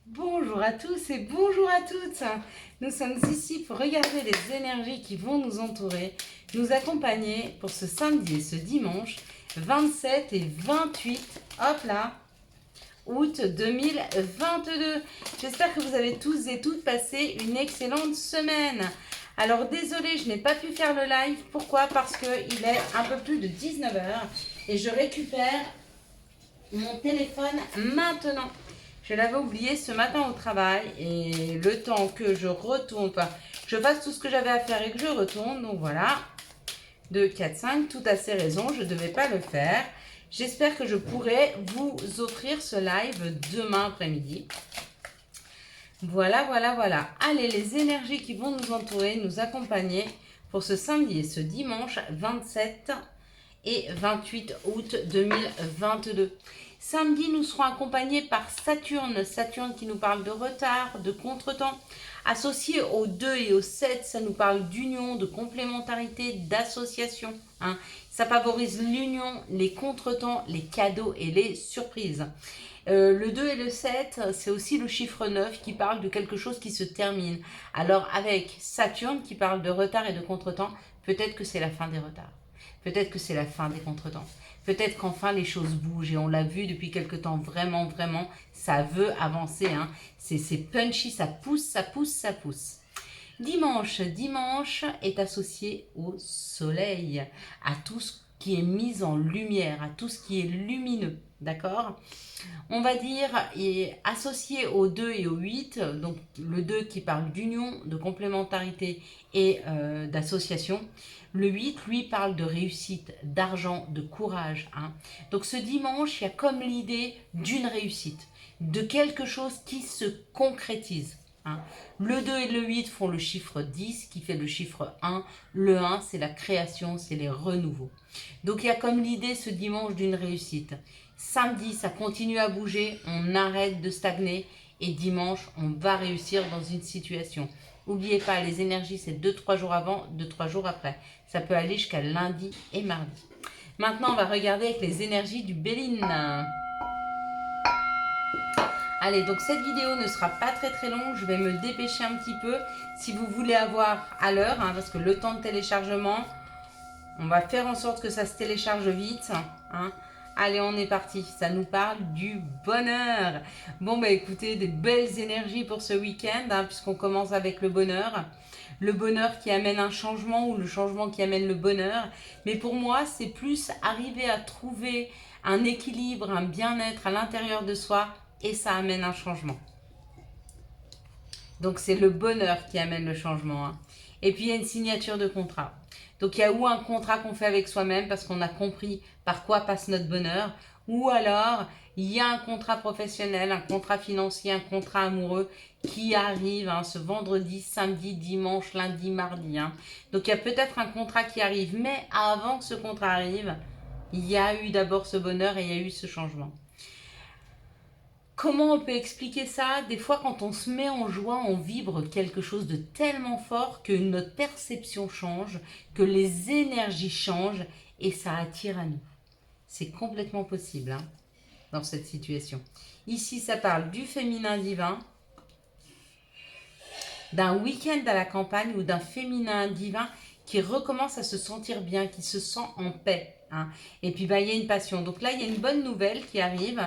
Bonjour à tous et bonjour à toutes. Nous sommes ici pour regarder les énergies qui vont nous entourer, nous accompagner pour ce samedi et ce dimanche 27 et 28, hop là, août 2022. J'espère que vous avez tous et toutes passé une excellente semaine. Alors désolé, je n'ai pas pu faire le live. Pourquoi? Parce qu'il est un peu plus de 19 heures et je récupère mon téléphone maintenant. Je l'avais oublié ce matin au travail et le temps que je retourne, enfin, je fasse tout ce que j'avais à faire et que je retourne, donc voilà, 2, 4, 5, tout à ses raisons, je ne devais pas le faire. J'espère que je pourrai vous offrir ce live demain après-midi. Voilà, voilà, voilà. Allez, les énergies qui vont nous entourer, nous accompagner pour ce samedi et ce dimanche 27 et 28 août 2022. Samedi, nous serons accompagnés par Saturne. Saturne qui nous parle de retard, de contretemps. Associé au 2 et au 7, ça nous parle d'union, de complémentarité, d'association. Hein. Ça favorise l'union, les contretemps, les cadeaux et les surprises. Le 2 et le 7, c'est aussi le chiffre 9 qui parle de quelque chose qui se termine. Alors avec Saturne qui parle de retard et de contretemps, peut-être que c'est la fin des retards. Peut-être que c'est la fin des contretemps. Peut-être qu'enfin les choses bougent et on l'a vu depuis quelque temps, vraiment, vraiment, ça veut avancer. Hein. C'est punchy, ça pousse, ça pousse, ça pousse. Dimanche est associé au soleil, à tout ce qui est mis en lumière, à tout ce qui est lumineux, d'accord? On va dire est associé au 2 et au 8, donc le 2 qui parle d'union, de complémentarité et d'association. Le 8, lui, parle de réussite, d'argent, de courage. Hein. Donc ce dimanche, il y a comme l'idée d'une réussite, de quelque chose qui se concrétise. Hein. Le 2 et le 8 font le chiffre 10 qui fait le chiffre 1. Le 1, c'est la création, c'est les renouveaux. Donc il y a comme l'idée ce dimanche d'une réussite. Samedi, ça continue à bouger, on arrête de stagner et dimanche, on va réussir dans une situation. N'oubliez pas, les énergies, c'est 2-3 jours avant, 2-3 jours après. Ça peut aller jusqu'à lundi et mardi. Maintenant, on va regarder avec les énergies du Béline. Allez, donc cette vidéo ne sera pas très longue, je vais me dépêcher un petit peu. Si vous voulez avoir à l'heure, hein, parce que le temps de téléchargement, on va faire en sorte que ça se télécharge vite. Hein. Allez, on est parti. Ça nous parle du bonheur. Bon, bah écoutez, des belles énergies pour ce week-end, hein, puisqu'on commence avec le bonheur. Le bonheur qui amène un changement ou le changement qui amène le bonheur. Mais pour moi, c'est plus arriver à trouver un équilibre, un bien-être à l'intérieur de soi et ça amène un changement. Donc c'est le bonheur qui amène le changement. Hein. Et puis il y a une signature de contrat. Donc il y a ou un contrat qu'on fait avec soi-même parce qu'on a compris par quoi passe notre bonheur, ou alors il y a un contrat professionnel, un contrat financier, un contrat amoureux qui arrive hein, ce vendredi, samedi, dimanche, lundi, mardi. Hein. Donc il y a peut-être un contrat qui arrive, mais avant que ce contrat arrive, il y a eu d'abord ce bonheur et il y a eu ce changement. Comment on peut expliquer ça? Des fois, quand on se met en joie, on vibre quelque chose de tellement fort que notre perception change, que les énergies changent et ça attire à nous. C'est complètement possible hein, dans cette situation. Ici, ça parle du féminin divin, d'un week-end à la campagne ou d'un féminin divin qui recommence à se sentir bien, qui se sent en paix. Hein. Et puis, bah, il y a une passion. Donc là, il y a une bonne nouvelle qui arrive.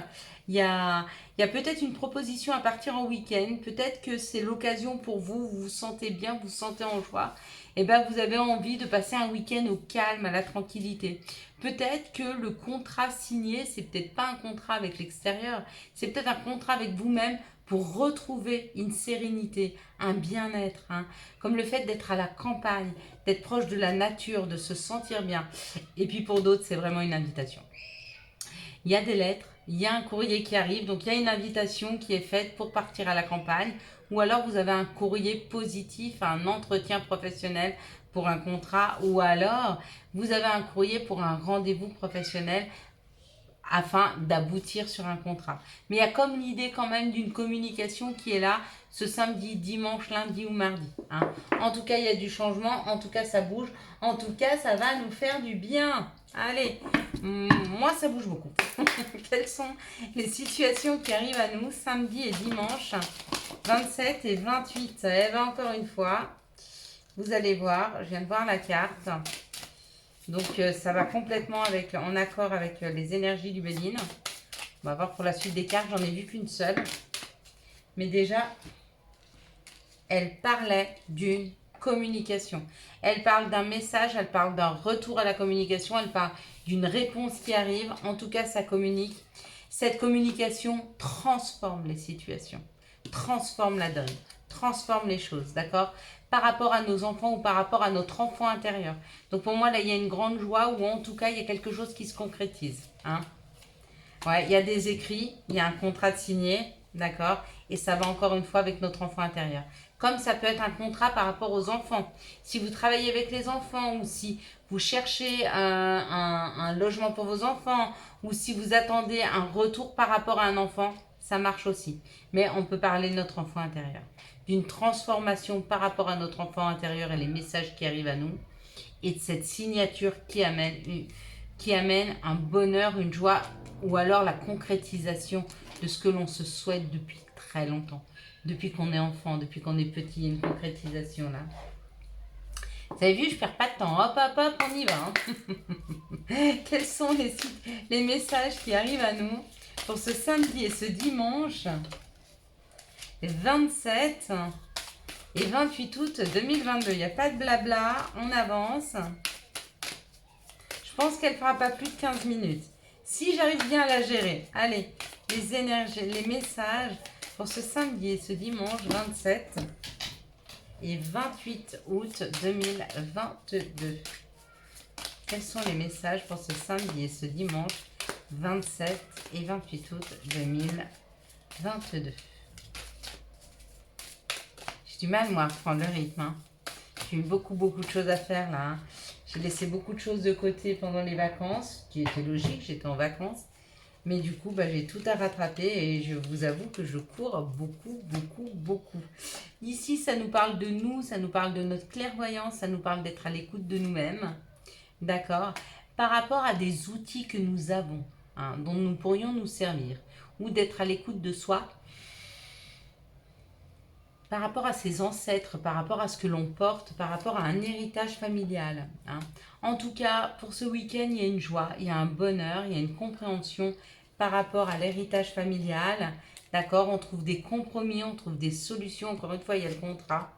Il y a peut-être une proposition à partir en week-end. Peut-être que c'est l'occasion pour vous, vous vous sentez bien, vous vous sentez en joie. Et ben, vous avez envie de passer un week-end au calme, à la tranquillité. Peut-être que le contrat signé, c'est peut-être pas un contrat avec l'extérieur, c'est peut-être un contrat avec vous-même pour retrouver une sérénité, un bien-être, hein, comme le fait d'être à la campagne, d'être proche de la nature, de se sentir bien. Et puis pour d'autres, c'est vraiment une invitation. Il y a des lettres, il y a un courrier qui arrive, donc il y a une invitation qui est faite pour partir à la campagne, ou alors vous avez un courrier positif, un entretien professionnel pour un contrat, ou alors vous avez un courrier pour un rendez-vous professionnel afin d'aboutir sur un contrat. Mais il y a comme l'idée quand même d'une communication qui est là ce samedi, dimanche, lundi ou mardi. Hein. En tout cas, il y a du changement. En tout cas, ça bouge. En tout cas, ça va nous faire du bien. Allez, moi, ça bouge beaucoup. Quelles sont les situations qui arrivent à nous samedi et dimanche 27 et 28. Eh bien, encore une fois, vous allez voir, je viens de voir la carte. Donc, ça va complètement en accord avec les énergies du Béline. On va voir pour la suite des cartes. J'en ai vu qu'une seule. Mais déjà, elle parlait d'une communication. Elle parle d'un message, elle parle d'un retour à la communication, elle parle d'une réponse qui arrive. En tout cas, ça communique. Cette communication transforme les situations, transforme la donne, transforme les choses, d'accord ? Par rapport à nos enfants ou par rapport à notre enfant intérieur. Donc pour moi, là, il y a une grande joie ou en tout cas, il y a quelque chose qui se concrétise. Hein. Ouais, il y a des écrits, il y a un contrat de signé, d'accord ? Et ça va encore une fois avec notre enfant intérieur. Comme ça peut être un contrat par rapport aux enfants. Si vous travaillez avec les enfants ou si vous cherchez un logement pour vos enfants ou si vous attendez un retour par rapport à un enfant, ça marche aussi. Mais on peut parler de notre enfant intérieur. D'une transformation par rapport à notre enfant intérieur et les messages qui arrivent à nous. Et de cette signature qui amène un bonheur, une joie ou alors la concrétisation de ce que l'on se souhaite depuis très longtemps. Depuis qu'on est enfant, depuis qu'on est petit, il y a une concrétisation là. Vous avez vu, je perds pas de temps. Hop, hop, hop, on y va. Hein. Quels sont les messages qui arrivent à nous pour ce samedi et ce dimanche 27 et 28 août 2022. Il n'y a pas de blabla, on avance. Je pense qu'elle ne fera pas plus de 15 minutes. Si j'arrive bien à la gérer. Allez, les énergies, les messages pour ce samedi et ce dimanche 27 et 28 août 2022. Quels sont les messages pour ce samedi et ce dimanche 27 et 28 août 2022? J'ai du mal, moi, à prendre le rythme. Hein. J'ai eu beaucoup de choses à faire, là. Hein. J'ai laissé beaucoup de choses de côté pendant les vacances, qui était logique, j'étais en vacances. Mais du coup, j'ai tout à rattraper et je vous avoue que je cours beaucoup. Ici, ça nous parle de nous, ça nous parle de notre clairvoyance, ça nous parle d'être à l'écoute de nous-mêmes. D'accord ? Par rapport à des outils que nous avons, hein, dont nous pourrions nous servir, ou d'être à l'écoute de soi, par rapport à ses ancêtres, par rapport à ce que l'on porte, par rapport à un héritage familial. Hein. En tout cas, pour ce week-end, il y a une joie, il y a un bonheur, il y a une compréhension par rapport à l'héritage familial. D'accord ? On trouve des compromis, on trouve des solutions. Encore une fois, il y a le contrat.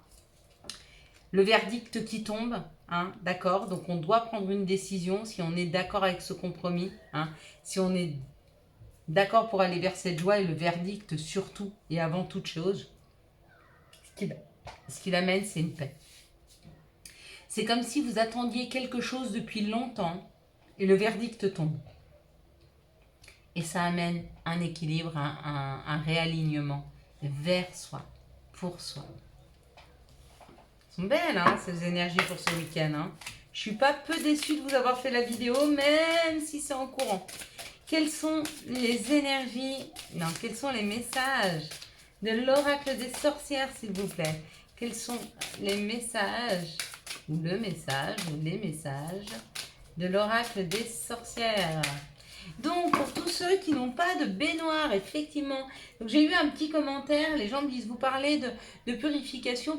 Le verdict qui tombe, hein, d'accord ? Donc, on doit prendre une décision si on est d'accord avec ce compromis. Hein, si on est d'accord pour aller vers cette joie et le verdict surtout et avant toute chose. Ce qui l'amène, c'est une paix. C'est comme si vous attendiez quelque chose depuis longtemps et le verdict tombe. Et ça amène un équilibre, un réalignement vers soi, pour soi. Elles sont belles, hein, ces énergies pour ce week-end. Hein. Je suis pas peu déçue de vous avoir fait la vidéo, même si c'est en courant. Quelles sont les énergies, non, quels sont les messages de l'oracle des sorcières, s'il vous plaît? Quels sont les messages, ou le message, ou les messages de l'oracle des sorcières? Donc, pour tous ceux qui n'ont pas de baignoire, effectivement, j'ai eu un petit commentaire, les gens me disent, vous parlez de purification,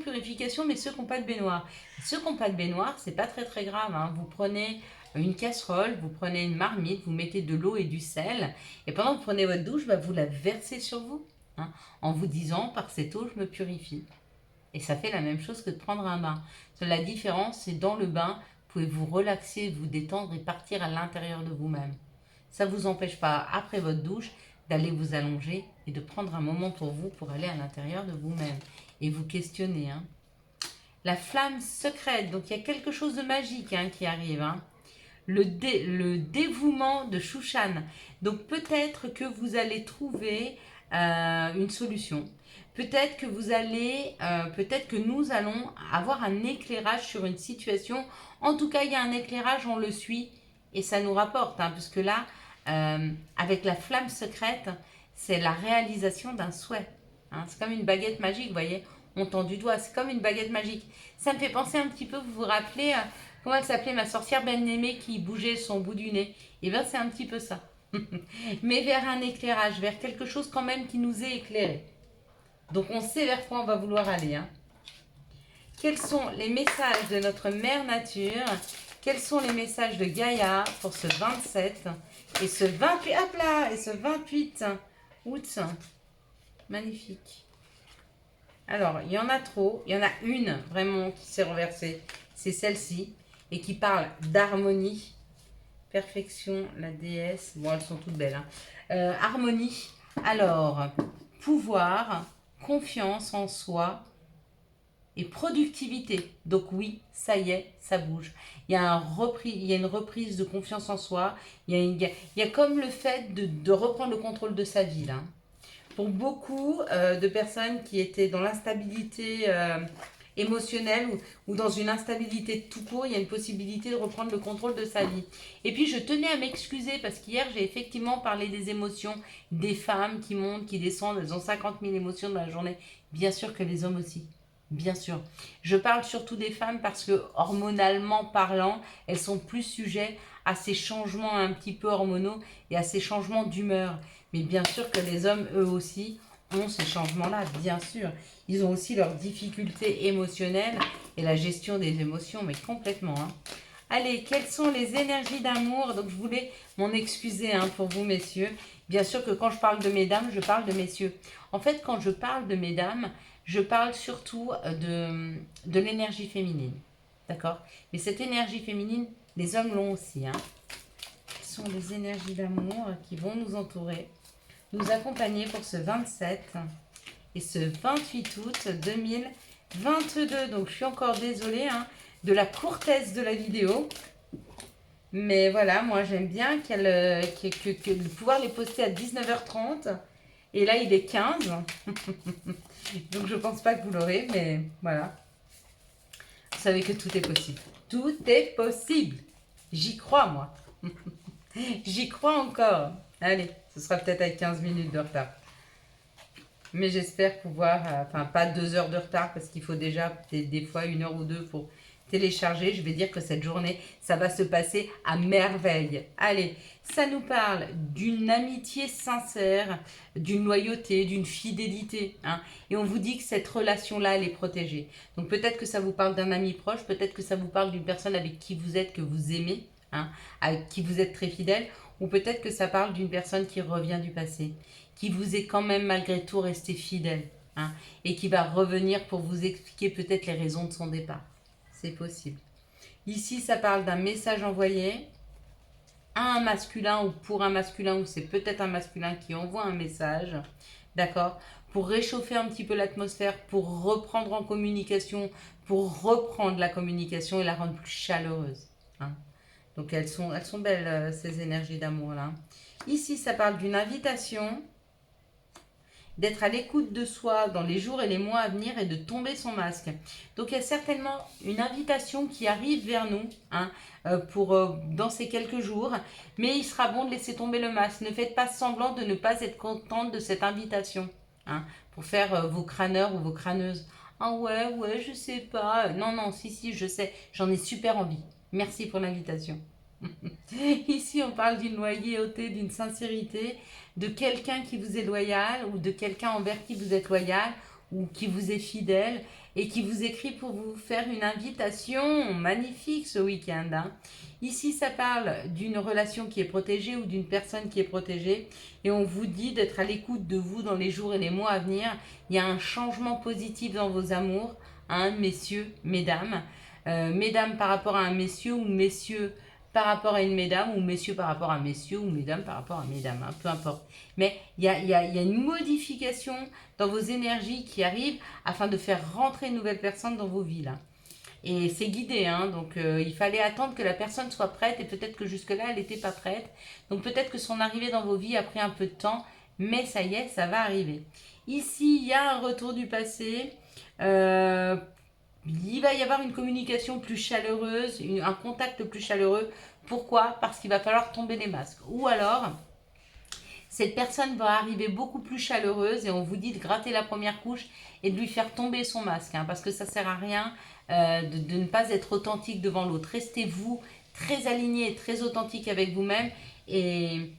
mais ceux qui n'ont pas de baignoire. Ceux qui n'ont pas de baignoire, c'est pas très grave, hein. Vous prenez une casserole, vous prenez une marmite, vous mettez de l'eau et du sel, et pendant que vous prenez votre douche, vous la versez sur vous, hein, en vous disant, par cette eau, je me purifie. Et ça fait la même chose que de prendre un bain. La différence, c'est dans le bain, vous pouvez vous relaxer, vous détendre et partir à l'intérieur de vous-même. Ça ne vous empêche pas, après votre douche, d'aller vous allonger et de prendre un moment pour vous, pour aller à l'intérieur de vous-même et vous questionner. Hein. La flamme secrète, donc il y a quelque chose de magique, hein, qui arrive. Hein. Le dévouement de Shushan. Donc peut-être que vous allez trouver une solution. Peut-être que nous allons avoir un éclairage sur une situation. En tout cas, il y a un éclairage, on le suit et ça nous rapporte. Hein, parce que là, avec la flamme secrète, c'est la réalisation d'un souhait. Hein. C'est comme une baguette magique, vous voyez, on tend du doigt, c'est comme une baguette magique. Ça me fait penser un petit peu, vous vous rappelez, comment elle s'appelait, ma sorcière bien-aimée qui bougeait son bout du nez. Et bien c'est un petit peu ça. Mais vers un éclairage, vers quelque chose quand même qui nous est éclairé. Donc on sait vers quoi on va vouloir aller. Hein. Quels sont les messages de notre mère nature? Quels sont les messages de Gaïa pour ce 27 et ce 28, hop là, et ce 28 août? Magnifique. Alors, il y en a trop. Il y en a une vraiment qui s'est renversée. C'est celle-ci et qui parle d'harmonie. Perfection, la déesse. Bon, elles sont toutes belles. Hein. Harmonie. Alors, pouvoir, confiance en soi et productivité. Donc oui, ça y est, ça bouge. Il y a, il y a une reprise de confiance en soi. Il y a comme le fait de reprendre le contrôle de sa vie, là. Pour beaucoup de personnes qui étaient dans l'instabilité émotionnelle ou dans une instabilité tout court, il y a une possibilité de reprendre le contrôle de sa vie. Et puis je tenais à m'excuser parce qu'hier j'ai effectivement parlé des émotions des femmes qui montent, qui descendent, elles ont 50 000 émotions dans la journée. Bien sûr que les hommes aussi. Bien sûr. Je parle surtout des femmes parce que hormonalement parlant, elles sont plus sujettes à ces changements un petit peu hormonaux et à ces changements d'humeur. Mais bien sûr que les hommes, eux aussi, ont ces changements-là, bien sûr. Ils ont aussi leurs difficultés émotionnelles et la gestion des émotions, mais complètement. Hein. Allez, quelles sont les énergies d'amour? Donc, je voulais m'en excuser hein, pour vous, messieurs. Bien sûr que quand je parle de mesdames, je parle de messieurs. En fait, quand je parle de mesdames, je parle surtout de l'énergie féminine. D'accord? Mais cette énergie féminine, les hommes l'ont aussi. Hein. Quelles sont les énergies d'amour qui vont nous entourer, nous accompagner pour ce 27 et ce 28 août 2022. Donc, je suis encore désolée hein, de la courtesse de la vidéo. Mais voilà, moi, j'aime bien que pouvoir les poster à 19h30. Et là, il est 15. Donc, je ne pense pas que vous l'aurez, mais voilà. Vous savez que tout est possible. Tout est possible. J'y crois, moi. J'y crois encore. Allez, ce sera peut-être avec 15 minutes de retard. Mais j'espère pouvoir, enfin pas 2 heures de retard parce qu'il faut déjà des fois 1 heure ou 2 pour télécharger. Je vais dire que cette journée, ça va se passer à merveille. Allez, ça nous parle d'une amitié sincère, d'une loyauté, d'une fidélité. Hein, et on vous dit que cette relation-là, elle est protégée. Donc peut-être que ça vous parle d'un ami proche, peut-être que ça vous parle d'une personne avec qui vous êtes, que vous aimez, hein, avec qui vous êtes très fidèle. Ou peut-être que ça parle d'une personne qui revient du passé, qui vous est quand même malgré tout resté fidèle, hein, et qui va revenir pour vous expliquer peut-être les raisons de son départ. C'est possible. Ici, ça parle d'un message envoyé à un masculin ou pour un masculin, ou c'est peut-être un masculin qui envoie un message, d'accord, pour réchauffer un petit peu l'atmosphère, pour reprendre en communication, pour reprendre la communication et la rendre plus chaleureuse. Hein. Donc elles sont belles, ces énergies d'amour-là. Ici, ça parle d'une invitation, d'être à l'écoute de soi dans les jours et les mois à venir et de tomber son masque. Donc il y a certainement une invitation qui arrive vers nous hein, dans ces quelques jours, mais il sera bon de laisser tomber le masque. Ne faites pas semblant de ne pas être contente de cette invitation hein, pour faire vos crâneurs ou vos crâneuses. Ah ouais, je sais pas. Non, si, je sais, j'en ai super envie. Merci pour l'invitation. Ici, on parle d'une loyauté, d'une sincérité, de quelqu'un qui vous est loyal ou de quelqu'un envers qui vous êtes loyal ou qui vous est fidèle et qui vous écrit pour vous faire une invitation magnifique ce week-end. Hein. Ici, ça parle d'une relation qui est protégée ou d'une personne qui est protégée et on vous dit d'être à l'écoute de vous dans les jours et les mois à venir. Il y a un changement positif dans vos amours, hein, messieurs, mesdames. Mesdames par rapport à un messieurs ou messieurs par rapport à une mesdame ou messieurs par rapport à messieurs ou mesdames par rapport à mesdames, hein, peu importe. Mais il y a une modification dans vos énergies qui arrive afin de faire rentrer une nouvelle personne dans vos vies. Là. Et c'est guidé, hein, donc il fallait attendre que la personne soit prête et peut-être que jusque-là, elle n'était pas prête. Donc peut-être que son arrivée dans vos vies a pris un peu de temps, mais ça y est, ça va arriver. Ici, il y a un retour du passé. Il va y avoir une communication plus chaleureuse, un contact plus chaleureux Pourquoi? Parce qu'il va falloir tomber les masques. Ou alors, cette personne va arriver beaucoup plus chaleureuse et on vous dit de gratter la première couche et de lui faire tomber son masque. Hein, parce que ça ne sert à rien de ne pas être authentique devant l'autre. Restez vous très aligné, très authentique avec vous-même et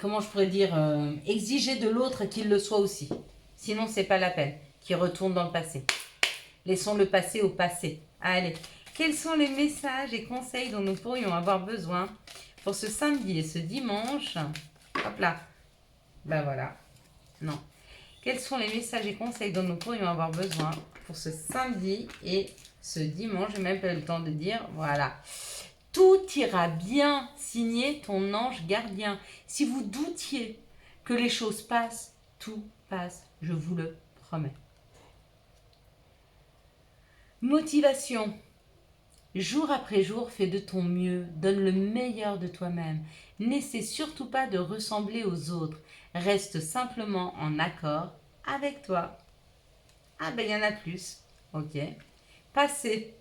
comment je pourrais dire, exigez de l'autre qu'il le soit aussi. Sinon, c'est pas la peine qu'il retourne dans le passé. Laissons le passé au passé. Allez, quels sont les messages et conseils dont nous pourrions avoir besoin pour ce samedi et ce dimanche? Hop là. Ben voilà. Non. Quels sont les messages et conseils dont nous pourrions avoir besoin pour ce samedi et ce dimanche? J'ai même pas eu le temps de dire. Voilà. Tout ira bien, signé ton ange gardien. Si vous doutiez que les choses passent, tout passe, je vous le promets. Motivation. Jour après jour, fais de ton mieux, donne le meilleur de toi-même. N'essaie surtout pas de ressembler aux autres. Reste simplement en accord avec toi. Ah ben il y en a plus. Ok. Passé.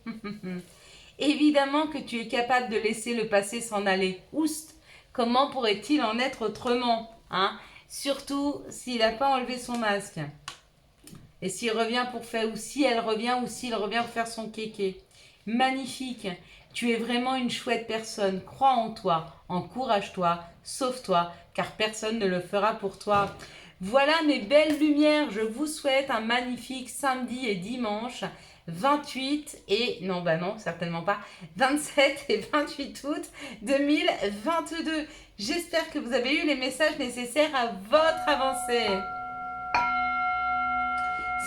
Évidemment que tu es capable de laisser le passé s'en aller. Oust. Comment pourrait-il en être autrement, hein? Surtout s'il n'a pas enlevé son masque. Et s'il revient pour faire, ou si elle revient, ou s'il revient pour faire son kéké. Magnifique. Tu es vraiment une chouette personne. Crois en toi, encourage-toi, sauve-toi, car personne ne le fera pour toi. Voilà mes belles lumières. Je vous souhaite un magnifique samedi et dimanche 28 et, non, bah non, certainement pas, 27 et 28 août 2022. J'espère que vous avez eu les messages nécessaires à votre avancée.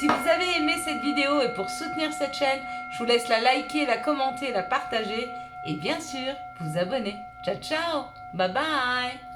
Si vous avez aimé cette vidéo et pour soutenir cette chaîne, je vous laisse la liker, la commenter, la partager et bien sûr vous abonner. Ciao ciao, bye bye.